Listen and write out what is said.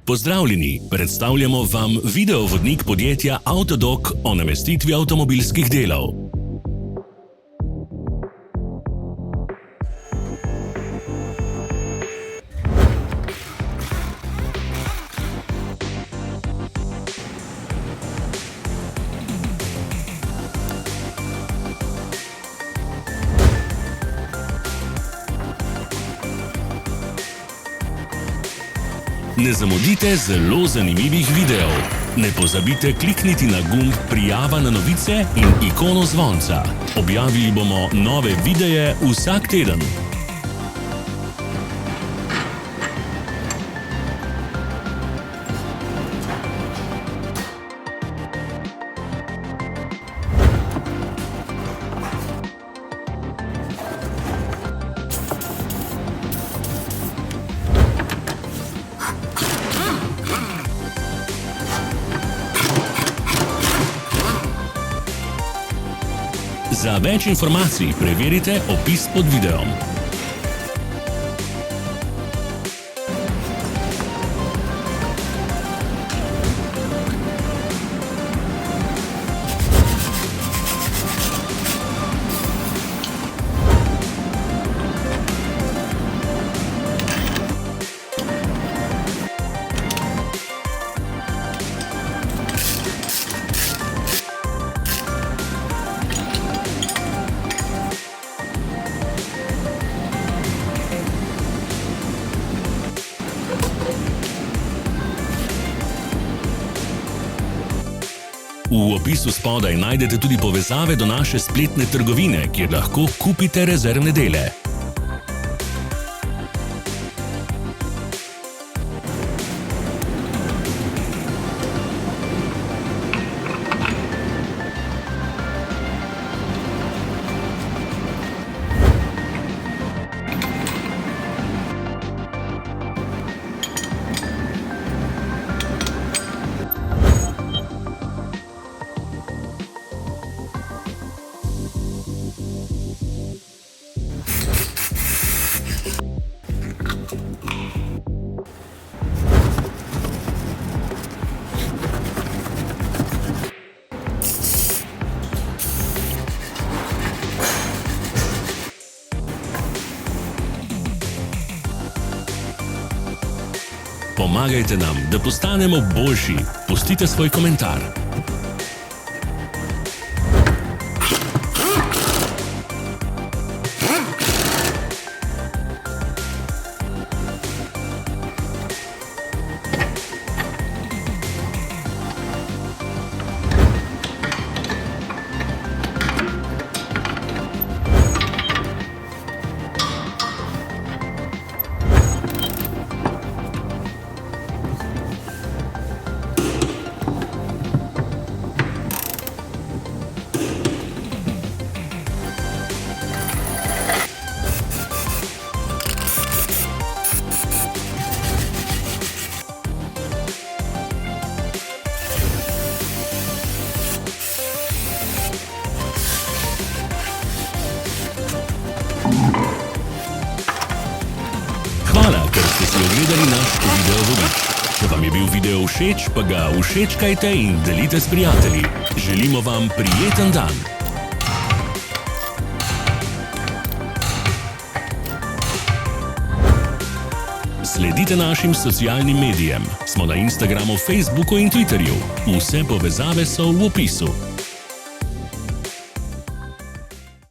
Pozdravljeni, predstavljamo vam videovodnik podjetja Autodoc o namestitvi avtomobilskih delov. Ne zamudite zelo zanimivih videov. Ne pozabite klikniti na gumb Prijava na novice in ikono zvonca. Objavili bomo nove videe vsak teden. Za več informacij preverite opis pod videom. V opisu spodaj najdete tudi povezave do naše spletne trgovine, kjer lahko kupite rezervne dele. Pomagajte nam, da postanemo boljši. Pustite svoj komentar. Hvala, ker ste si ogledali naš videovodnik. Če vam je bil video všeč, pa ga všečkajte in delite s prijatelji. Želimo vam prijeten dan. Sledite našim socialnim medijem. Smo na Instagramu, Facebooku in Twitterju. Vse povezave so v opisu.